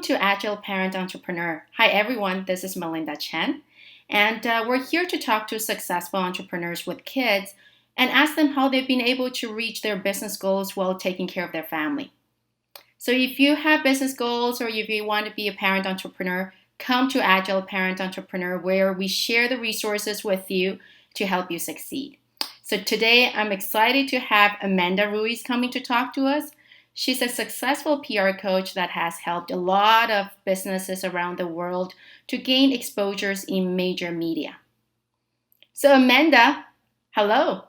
to Agile Parent Entrepreneur. Hi, everyone. This is Melinda Chen, and we're here to talk to successful entrepreneurs with kids and ask them how they've been able to reach their business goals while taking care of their family. So, if you have business goals or if you want to be a parent entrepreneur, come to Agile Parent Entrepreneur, where we share the resources with you to help you succeed. So, today I'm excited to have Amanda Ruiz coming to talk to us. She's a successful PR coach that has helped a lot of businesses around the world to gain exposures in major media. So, Amanda, hello.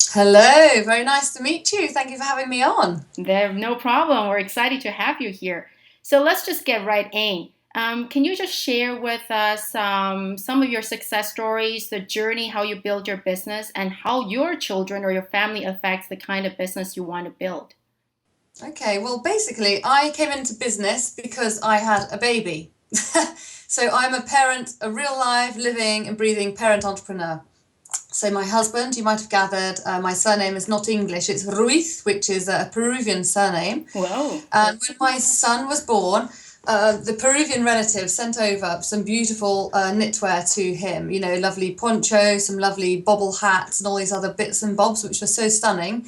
Hello, very nice to meet you. Thank you for having me on. No problem. We're excited to have you here. So, let's just get right in. Can you just share with us some of your success stories, the journey, how you build your business, and how your children or your family affects the kind of business you want to build? Okay, well, basically, I came into business because I had a baby. So I'm a parent, a real life, living and breathing parent entrepreneur. So my husband, you might have gathered, my surname is not English, it's Ruiz, which is a Peruvian surname. Whoa. And when my son was born, the Peruvian relative sent over some beautiful knitwear to him, you know, lovely ponchos, some lovely bobble hats and all these other bits and bobs, which were so stunning.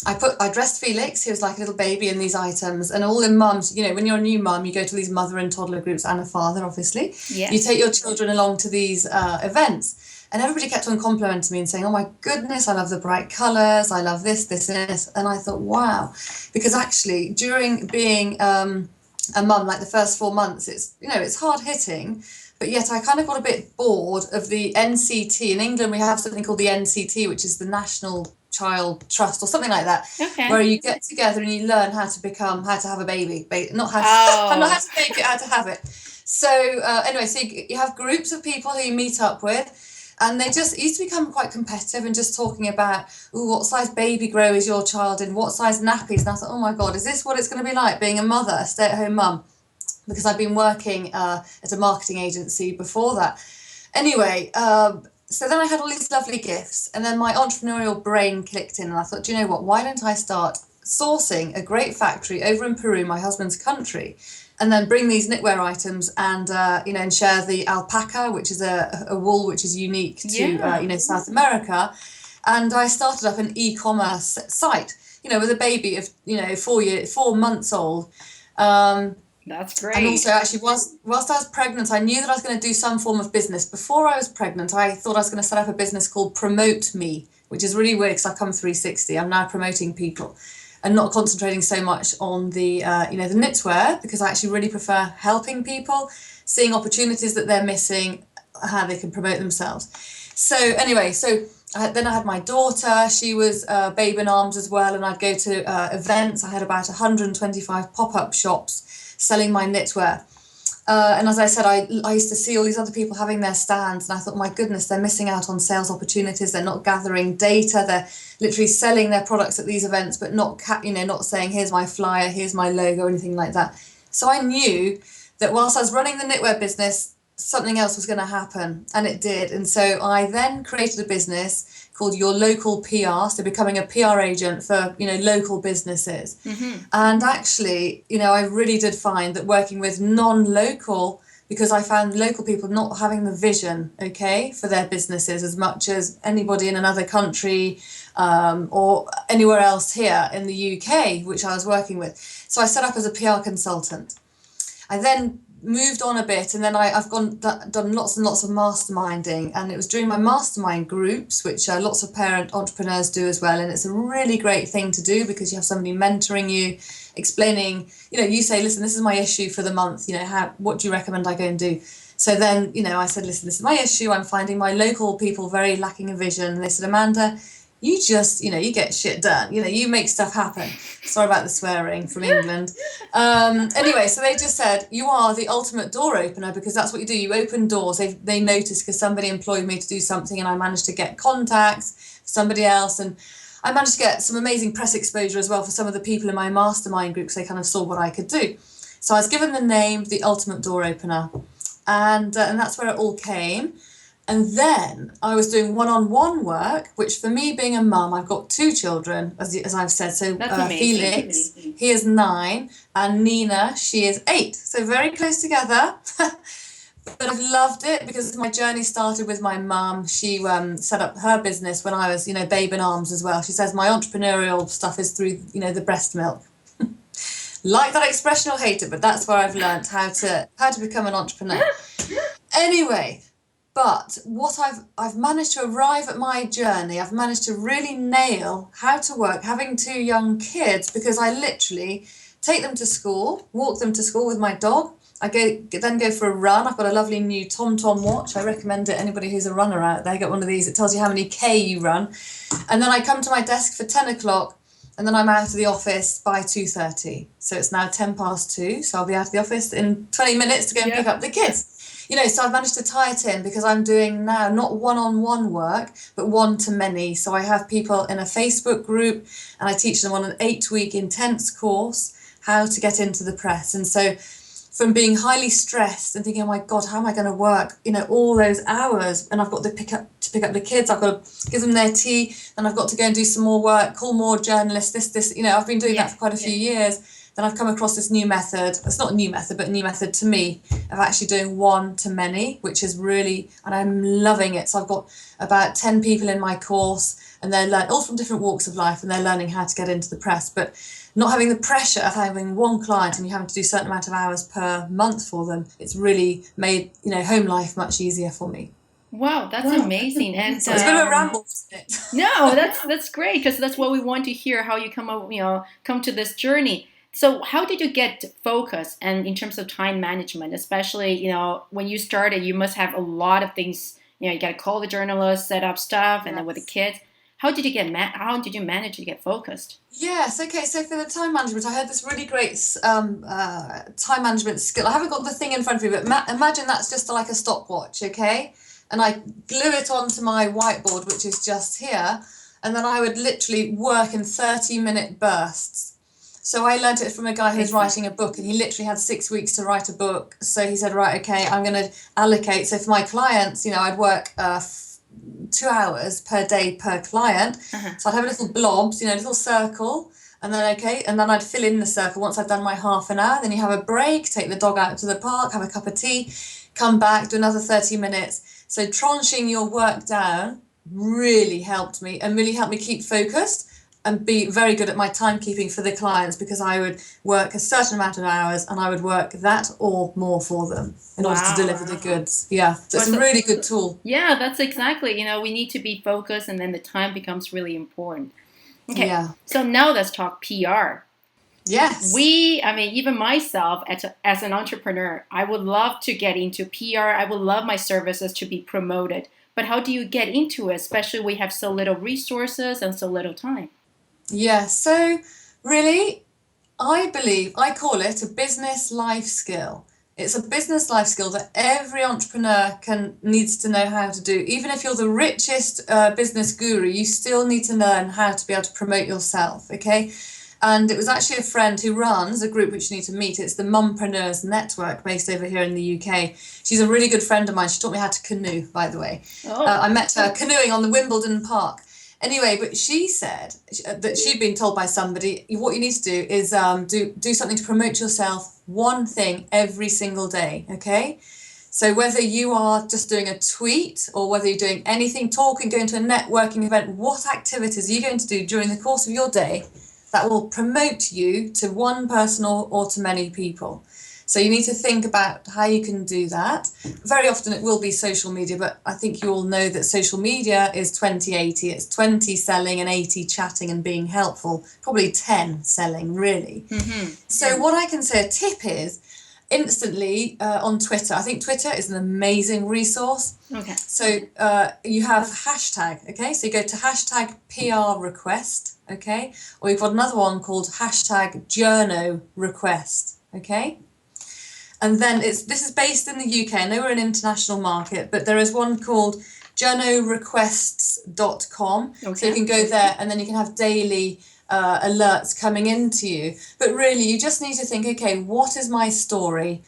I dressed Felix, he was like a little baby, in these items, and all the mums, you know, when you're a new mum, you go to these mother and toddler groups and a father, obviously. Yeah. You take your children along to these events, and everybody kept on complimenting me and saying, oh my goodness, I love the bright colours, I love this, this and this. And I thought, wow, because actually during being a mum, like the first 4 months, it's, you know, it's hard hitting. But yet I kind of got a bit bored of the NCT. In England, we have something called the NCT, which is the National Child Trust or something like that, Okay. where you get together and you learn how to have a baby, not how to, Oh. not how to make it, how to have it. So anyway, so you have groups of people who you meet up with, and they just used to become quite competitive and just talking about, ooh, what size baby grow is your child in, what size nappies? And I thought, oh my God, is this what it's going to be like being a mother, a stay-at-home mum? Because I've been working at a marketing agency before that. Anyway, so then I had all these lovely gifts, and then my entrepreneurial brain clicked in, and I thought, do you know what, why don't I start sourcing a great factory over in Peru, my husband's country, and then bring these knitwear items and, you know, and share the alpaca, which is a wool which is unique to, Yeah. you know, South America. And I started up an e-commerce site, you know, with a baby of, you know, 4 months old. That's great. And also, actually, whilst I was pregnant, I knew that I was going to do some form of business. Before I was pregnant, I thought I was going to set up a business called Promote Me, which is really weird because I've come 360. I'm now promoting people and not concentrating so much on the, you know, the knitwear, because I actually really prefer helping people, seeing opportunities that they're missing, how they can promote themselves. So anyway, then I had my daughter. She was babe in arms as well, and I'd go to events. I had about 125 pop-up shops selling my knitwear. And as I said, I used to see all these other people having their stands, and I thought, my goodness, they're missing out on sales opportunities. They're not gathering data. They're literally selling their products at these events, but not saying, here's my flyer, here's my logo, or anything like that. So I knew that whilst I was running the knitwear business, something else was going to happen, and it did. And so I then created a business called Your Local PR, so becoming a PR agent for, you know, local businesses. Mm-hmm. And actually, you know, I really did find that working with non-local, because I found local people not having the vision, okay, for their businesses as much as anybody in another country or anywhere else here in the UK, which I was working with. So I set up as a PR consultant. I then moved on a bit, and then I've done lots and lots of masterminding, and it was during my mastermind groups, which lots of parent entrepreneurs do as well, and it's a really great thing to do because you have somebody mentoring you, explaining, you know, you say, listen, this is my issue for the month, you know, what do you recommend I go and do? So then, you know, I said, listen, this is my issue, I'm finding my local people very lacking in vision. And they said, Amanda, you just, you know, you get shit done, you know, you make stuff happen. Sorry about the swearing from England. Anyway, so they just said, you are the ultimate door opener, because that's what you do. You open doors. They noticed because somebody employed me to do something, and I managed to get contacts for somebody else. And I managed to get some amazing press exposure as well for some of the people in my mastermind groups. They kind of saw what I could do. So I was given the name, the ultimate door opener. And that's where it all came. And then I was doing one-on-one work, which for me being a mum, I've got two children, as I've said. So That's amazing. Felix, he is 9, and Nina, she is 8. So very close together. But I've loved it because my journey started with my mum. She set up her business when I was, babe in arms as well. She says my entrepreneurial stuff is through, the breast milk. Like that expression or hate it, but that's where I've learned how to become an entrepreneur. Anyway, but what I've managed to arrive at my journey, I've managed to really nail how to work having 2 young kids, because I literally take them to school, walk them to school with my dog. I then go for a run. I've got a lovely new TomTom watch. I recommend it. Anybody who's a runner out there, get one of these. It tells you how many K you run. And then I come to my desk for 10 o'clock, and then I'm out of the office by 2:30. So it's now 10 past 2. So I'll be out of the office in 20 minutes to go and pick up the kids. So I've managed to tie it in because I'm doing now not one-on-one work, but one-to-many. So I have people in a Facebook group, and I teach them on an 8-week intense course how to get into the press. And so from being highly stressed and thinking, oh my God, how am I going to work, all those hours, and I've got to pick up the kids, I've got to give them their tea, and I've got to go and do some more work, call more journalists, I've been doing that for quite a few years. Then I've come across this new method. It's not a new method, but a new method to me of actually doing one-to-many, which is really, and I'm loving it. So I've got about 10 people in my course, and they're all from different walks of life, and they're learning how to get into the press, but not having the pressure of having one client and you having to do a certain amount of hours per month for them. It's really made, home life much easier for me. Wow, that's amazing. And so it's a bit of a ramble, isn't it? No, that's great, because that's what we want to hear, how you come to this journey. So how did you get focused, and in terms of time management, especially, when you started, you must have a lot of things, you got to call the journalists, set up stuff, and then with the kids. How did you manage to get focused? Yes, okay, so for the time management, I had this really great time management skill. I haven't got the thing in front of me, but imagine that's just like a stopwatch, okay? And I glue it onto my whiteboard, which is just here, and then I would literally work in 30-minute bursts. So I learned it from a guy who was writing a book, and he literally had 6 weeks to write a book. So he said, right, okay, I'm going to allocate. So for my clients, I'd work 2 hours per day per client. So I'd have a little blobs, a little circle, and then I'd fill in the circle once I've done my half an hour. Then you have a break, take the dog out to the park, have a cup of tea, come back, do another 30 minutes. So tranching your work down really helped me, and really helped me keep focused and be very good at my timekeeping for the clients, because I would work a certain amount of hours and I would work that or more for them in order to deliver the goods. Yeah, so it's a really good tool. Yeah, that's exactly. We need to be focused, and then the time becomes really important. Okay, so now let's talk PR. Yes. Even myself as an entrepreneur, I would love to get into PR. I would love my services to be promoted. But how do you get into it, especially we have so little resources and so little time? Yeah, so really, I call it a business life skill. It's a business life skill that every entrepreneur needs to know how to do. Even if you're the richest business guru, you still need to learn how to be able to promote yourself, okay? And it was actually a friend who runs a group which you need to meet. It's the Mumpreneurs Network, based over here in the UK. She's a really good friend of mine. She taught me how to canoe, by the way. I met her canoeing on the Wimbledon Park. Anyway, but she said that she'd been told by somebody, what you need to do is do something to promote yourself, one thing every single day, okay? So whether you are just doing a tweet or whether you're doing anything, talking, going to a networking event, what activities are you going to do during the course of your day that will promote you to one person or to many people? So you need to think about how you can do that. Very often it will be social media, but I think you all know that social media is 20-80. It's 20 selling and 80 chatting and being helpful, probably 10 selling, really. Mm-hmm. So what I can say, a tip is instantly on Twitter. I think Twitter is an amazing resource. Okay. So you have hashtag, okay? So you go to hashtag PR request, okay? Or you've got another one called hashtag journo request, okay? And then this is based in the UK. I know we're an international market, but there is one called journorequests.com. Okay. So you can go there and then you can have daily alerts coming into you. But really, you just need to think, okay, what is my story?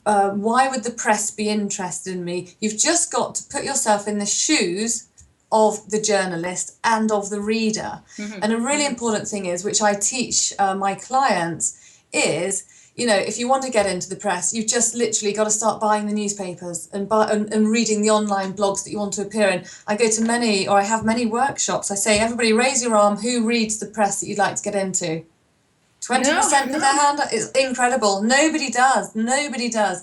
why would the press be interested in me? You've just got to put yourself in the shoes of the journalist and of the reader. Mm-hmm. And a really important thing is, which I teach my clients, is, you know, if you want to get into the press, you've just literally got to start buying the newspapers and reading the online blogs that you want to appear in. I go to I have many workshops. I say, everybody raise your arm, who reads the press that you'd like to get into? 20% put their hand up. It's incredible. Nobody does. Nobody does.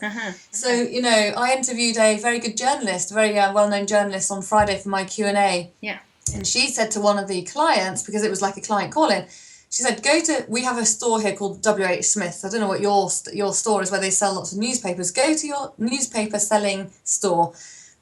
So, you know, I interviewed a very good journalist, a very well-known journalist on Friday for my Q&A. Yeah. And she said to one of the clients, because it was like a client call-in, she said, we have a store here called WH Smith. I don't know what your store is, where they sell lots of newspapers. Go to your newspaper selling store.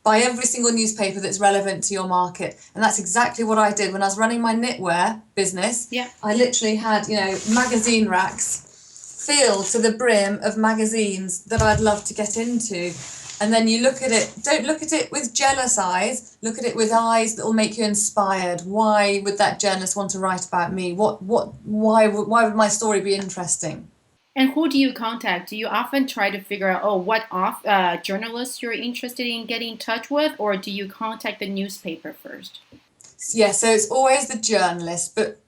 Buy every single newspaper that's relevant to your market. And that's exactly what I did when I was running my knitwear business. Yeah. I literally had, you know, magazine racks filled to the brim of magazines that I'd love to get into. And then you look at it, don't look at it with jealous eyes, look at it with eyes that will make you inspired. Why would that journalist want to write about me? Why would my story be interesting? And who do you contact? Do you often try to figure out, what journalists you're interested in getting in touch with, or do you contact the newspaper first? Yeah, so it's always the journalist, but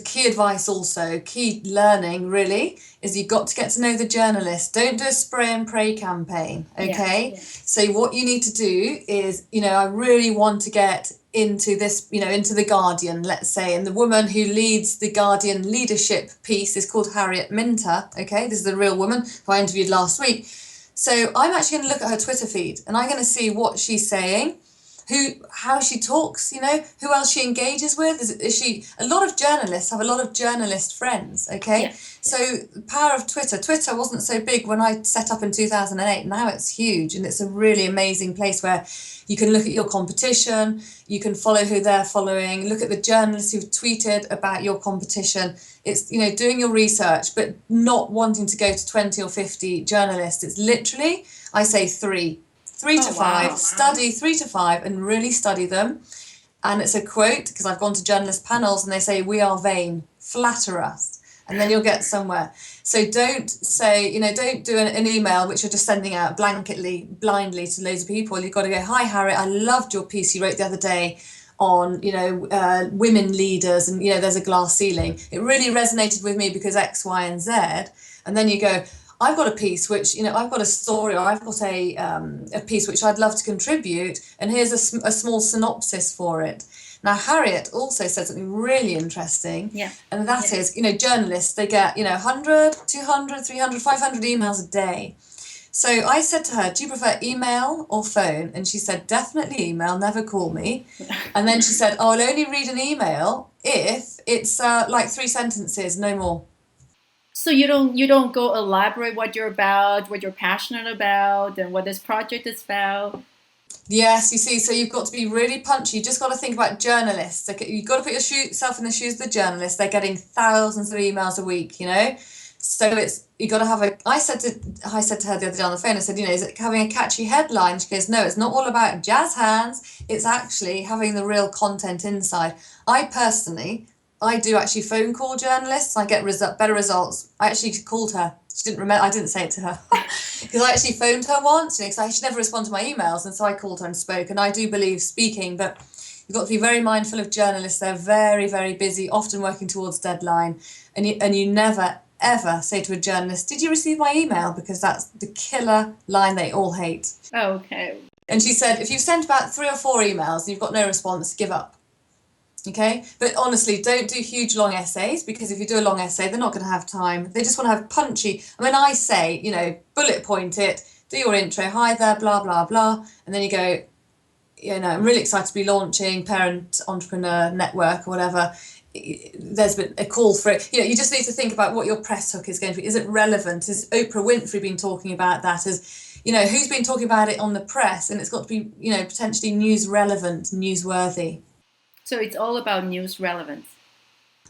key advice also, key learning really, is you've got to get to know the journalist. Don't do a spray and pray campaign, okay? Yeah. So what you need to do is, you know, I really want to get into this, you know, into the Guardian, let's say, and the woman who leads the Guardian leadership piece is called Harriet Minter, okay? This is a real woman who I interviewed last week. So I'm actually going to look at her Twitter feed and I'm going to see what she's saying, how she talks, you know, who else she engages with. A lot of journalists have a lot of journalist friends, okay? Yeah. So the power of Twitter. Twitter wasn't so big when I set up in 2008. Now it's huge, and it's a really amazing place where you can look at your competition, you can follow who they're following, look at the journalists who've tweeted about your competition. It's, you know, doing your research, but not wanting to go to 20 or 50 journalists. It's literally, I say three to five, Wow. study 3 to 5 and really study them. And it's a quote, because I've gone to journalist panels and they say, we are vain, flatter us, and then you'll get somewhere. So don't say, you know, don't do an email which you're just sending out blindly to loads of people. You've got to go, hi, Harriet, I loved your piece you wrote the other day on, you know, women leaders and, you know, there's a glass ceiling. It really resonated with me because X, Y, and Z. And then you go, I've got a piece which, you know, I've got a story, or I've got a piece which I'd love to contribute, and here's a small synopsis for it. Now, Harriet also said something really interesting, and that is, you know, journalists, they get, you know, 100, 200, 300, 500 emails a day. So I said to her, do you prefer email or phone? And she said, definitely email, never call me. And then she said, oh, I'll only read an email if it's like 3 sentences, no more. So you don't go elaborate what you're about, what you're passionate about, and what this project is about? Yes, you see, so you've got to be really punchy. You've just got to think about journalists. Okay, you've got to put yourself in the shoes of the journalists. They're getting thousands of emails a week, you know? So you got to have I said to her the other day on the phone, I said, you know, is it having a catchy headline? She goes, no, it's not all about jazz hands. It's actually having the real content inside. I do actually phone call journalists. I get better results. I actually called her. She didn't remember. I didn't say it to her because I actually phoned her once, because she never responded to my emails, and so I called her and spoke. And I do believe speaking, but you've got to be very mindful of journalists. They're very, very busy, often working towards deadline, and you never ever say to a journalist, "Did you receive my email?" Because that's the killer line they all hate. Okay. And she said, if you've sent about 3 or 4 emails and you've got no response, give up. Okay, but honestly, don't do huge long essays, because if you do a long essay, they're not going to have time. They just want to have punchy. I mean, I say, you know, bullet point it, do your intro, hi there, blah, blah, blah. And then you go, you know, I'm really excited to be launching Parent Entrepreneur Network or whatever. There's been a call for it. You know, you just need to think about what your press hook is going to be. Is it relevant? Has Oprah Winfrey been talking about that? You know, who's been talking about it on the press? And it's got to be, you know, potentially news relevant, newsworthy. So it's all about news relevance.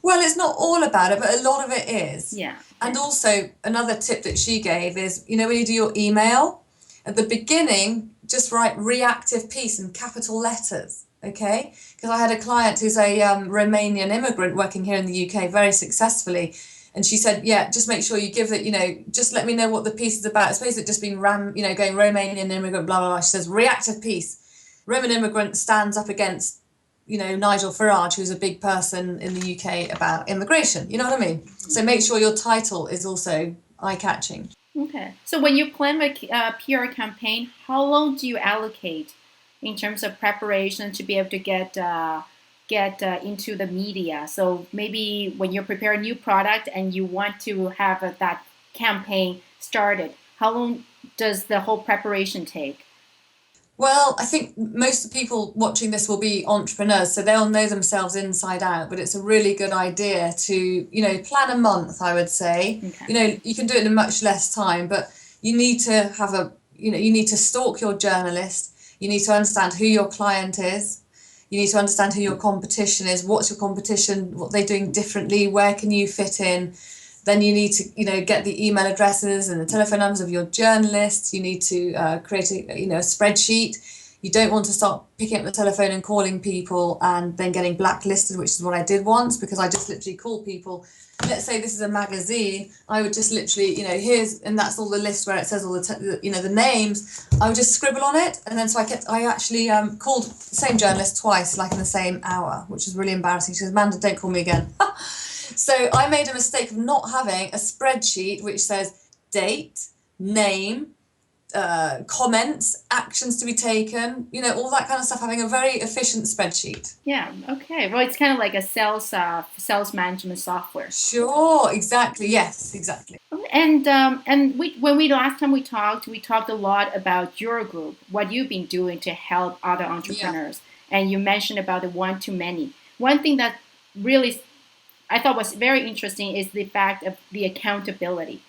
Well, it's not all about it, but a lot of it is. Yeah. And also another tip that she gave is, you know, when you do your email, at the beginning, just write reactive piece in capital letters, okay? Because I had a client who's a Romanian immigrant working here in the UK very successfully. And she said, yeah, just make sure you give it, just let me know what the piece is about. Suppose it just been going Romanian immigrant, blah, blah, blah. She says, reactive piece. Roman immigrant stands up against, Nigel Farage, who's a big person in the UK about immigration. You know what I mean? So make sure your title is also eye-catching. Okay. So when you plan a PR campaign, how long do you allocate in terms of preparation to be able to get into the media? So maybe when you prepare a new product and you want to have that campaign started, how long does the whole preparation take? Well, I think most of the people watching this will be entrepreneurs, so they'll know themselves inside out, but it's a really good idea to, plan a month, I would say. Okay. You can do it in much less time, but you need to have you need to stalk your journalist. You need to understand who your client is. You need to understand who your competition is. What's your competition? What they're doing differently? Where can you fit in? Then you need to, get the email addresses and the telephone numbers of your journalists. You need to create a spreadsheet. You don't want to start picking up the telephone and calling people and then getting blacklisted, which is what I did once, because I just literally called people. Let's say this is a magazine. I would just literally, and that's all the list where it says all the names. I would just scribble on it, and then I actually called the same journalist twice, like in the same hour, which is really embarrassing. She says, Amanda, don't call me again. So I made a mistake of not having a spreadsheet which says date, name, comments, actions to be taken, all that kind of stuff, having a very efficient spreadsheet. Yeah. Okay. Well, it's kind of like a sales management software. Sure. Exactly. Yes. Exactly. And when we last time we talked a lot about your group, what you've been doing to help other entrepreneurs, and you mentioned about the one to many. One thing that really I thought was very interesting is the fact of the accountability.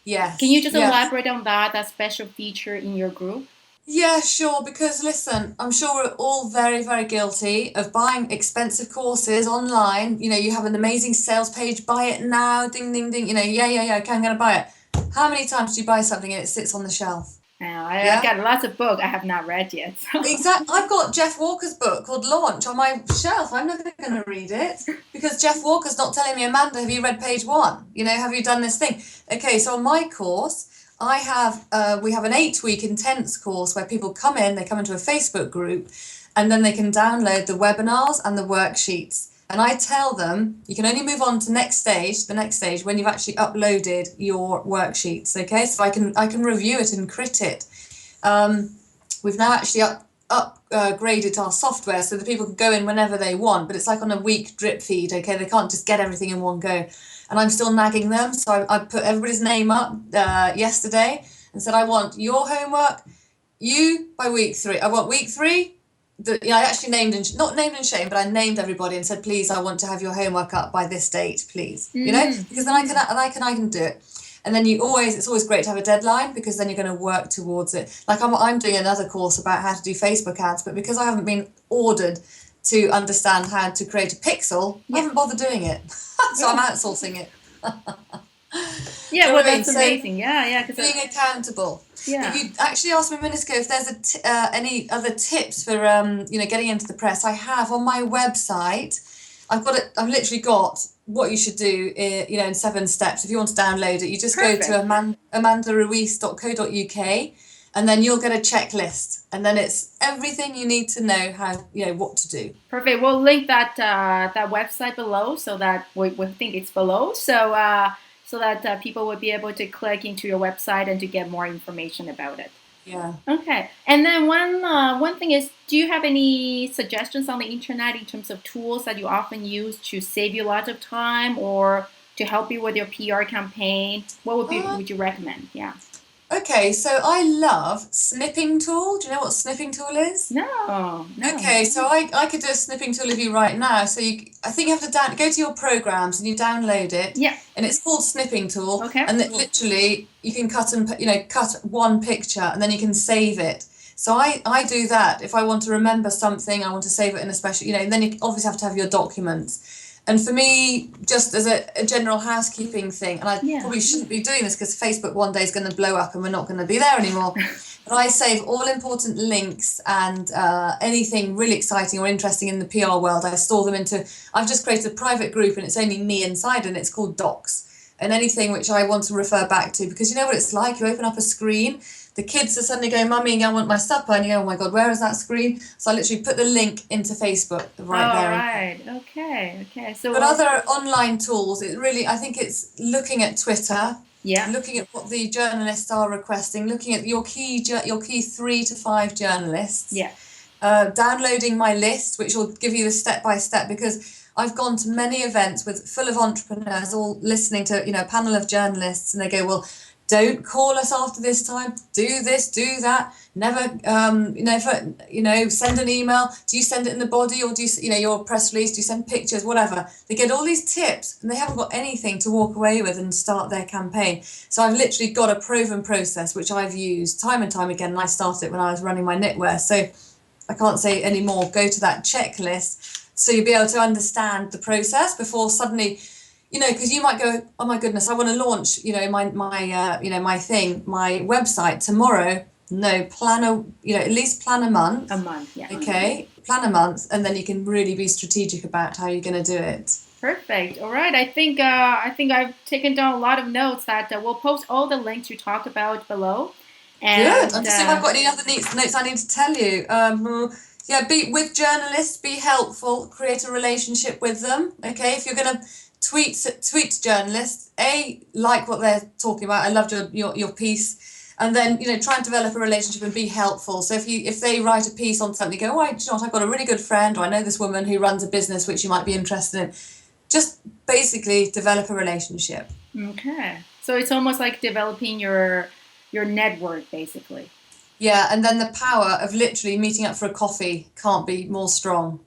Yes. Can you just Yes. elaborate on that special feature in your group? Yeah, sure. Because listen, I'm sure we're all very, very guilty of buying expensive courses online. You have an amazing sales page, buy it now, ding, ding, ding. Yeah, okay, I'm going to buy it. How many times do you buy something and it sits on the shelf? Now, Yeah. I've got lots of books I have not read yet. So. Exactly. I've got Jeff Walker's book called Launch on my shelf. I'm never going to read it because Jeff Walker's not telling me, Amanda, have you read page 1? Have you done this thing? Okay, so on my course, we have an 8-week intense course where people come into a Facebook group, and then they can download the webinars and the worksheets. And I tell them you can only move on to the next stage, when you've actually uploaded your worksheets. Okay, so I can review it and crit it. We've now actually upgraded our software so that people can go in whenever they want, but it's like on a week drip feed. Okay, they can't just get everything in one go. And I'm still nagging them, so I put everybody's name up yesterday and said, I want your homework, you by week 3. I want week 3. I actually not named and shamed, but I named everybody and said, please, I want to have your homework up by this date, please. Because then I can do it. And then it's always great to have a deadline, because then you're going to work towards it. Like I'm doing another course about how to do Facebook ads, but because I haven't been ordered to understand how to create a pixel, I haven't bothered doing it. So I'm outsourcing it. Yeah, well, that's amazing. Yeah. Being accountable. Yeah. You actually asked me a minute ago if there's any other tips for getting into the press. I have on my website. I've literally got what you should do, in 7 steps. If you want to download it, you just Perfect. go to amandaruiz.co.uk, and then you'll get a checklist, and then it's everything you need to know what to do. Perfect. We'll link that website below, so that we think it's below, so that people would be able to click into your website and to get more information about it. Yeah. Okay. And then one thing is, do you have any suggestions on the internet in terms of tools that you often use to save you lots of time or to help you with your PR campaign? What would you recommend? Yeah. Okay, so I love Snipping Tool. Do you know what Snipping Tool is? No. Okay, so I could do a snipping tool of you right now. So I think you have to go to your programs and you download it. Yeah. And it's called Snipping Tool. Okay. And literally you can cut one picture and then you can save it. So I do that if I want to remember something. I want to save it in a special, and then you obviously have to have your documents. And for me, just as a general housekeeping thing, and I Yeah. probably shouldn't be doing this because Facebook one day is going to blow up and we're not going to be there anymore. But I save all important links and anything really exciting or interesting in the PR world. I store them into, I've just created a private group and it's only me inside and it's called Docs. And anything which I want to refer back to, because you know what it's like, you open up a screen, the kids are suddenly going, Mummy, I want my supper, and you go, oh my God, where is that screen? So I literally put the link into Facebook right All there. right. Okay. Okay. So, But other online tools, it really, I think it's looking at Twitter, yeah. looking at what the journalists are requesting, looking at your key 3 to 5 journalists, Yeah. downloading my list, which will give you the step by step, because I've gone to many events with full of entrepreneurs all listening to, a panel of journalists, and they go, well, don't call us after this time, do this, do that, never, send an email, do you send it in the body, or do you, your press release, do you send pictures, whatever. They get all these tips and they haven't got anything to walk away with and start their campaign. So I've literally got a proven process which I've used time and time again, and I started it when I was running my knitwear. So I can't say any more. Go to that checklist so you'll be able to understand the process before suddenly, because you might go, oh my goodness, I want to launch, my thing, my website tomorrow. No, at least plan a month. A month. Yeah. Okay, plan a month, and then you can really be strategic about how you're going to do it. Perfect. All right. I think I've taken down a lot of notes that we'll post all the links you talk about below. And Good. I'm just seeing if I've got any other notes I need to tell you. Be with journalists, be helpful, create a relationship with them. Okay, if you're going to tweet to journalists, like what they're talking about. I loved your piece, and then try and develop a relationship and be helpful. So if they write a piece on something, go, oh, do you know what? I've got a really good friend, or I know this woman who runs a business which you might be interested in. Just basically develop a relationship. Okay. So it's almost like developing your network, basically. Yeah, and then the power of literally meeting up for a coffee can't be more strong.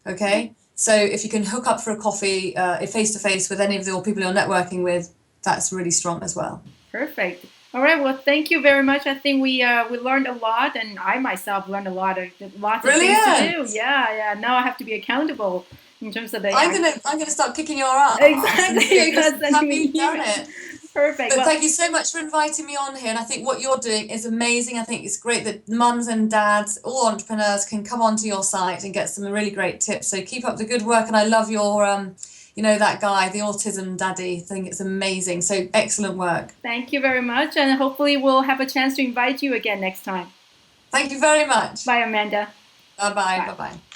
Okay, so if you can hook up for a coffee face to face with any of the people you're networking with, that's really strong as well. Perfect. All right. Well, thank you very much. I think we learned a lot, and I myself learned lots of things to do. Yeah, yeah. Now I have to be accountable in terms of the. I'm gonna start kicking your ass. Exactly. Have you done it? Perfect. But Well, thank you so much for inviting me on here. And I think what you're doing is amazing. I think it's great that mums and dads, all entrepreneurs, can come onto your site and get some really great tips. So keep up the good work. And I love your, that guy, the autism daddy. I think it's amazing. So excellent work. thank you very much, and hopefully we'll have a chance to invite you again next time. Thank you very much. Bye, Amanda. Bye-bye. Bye. Bye-bye.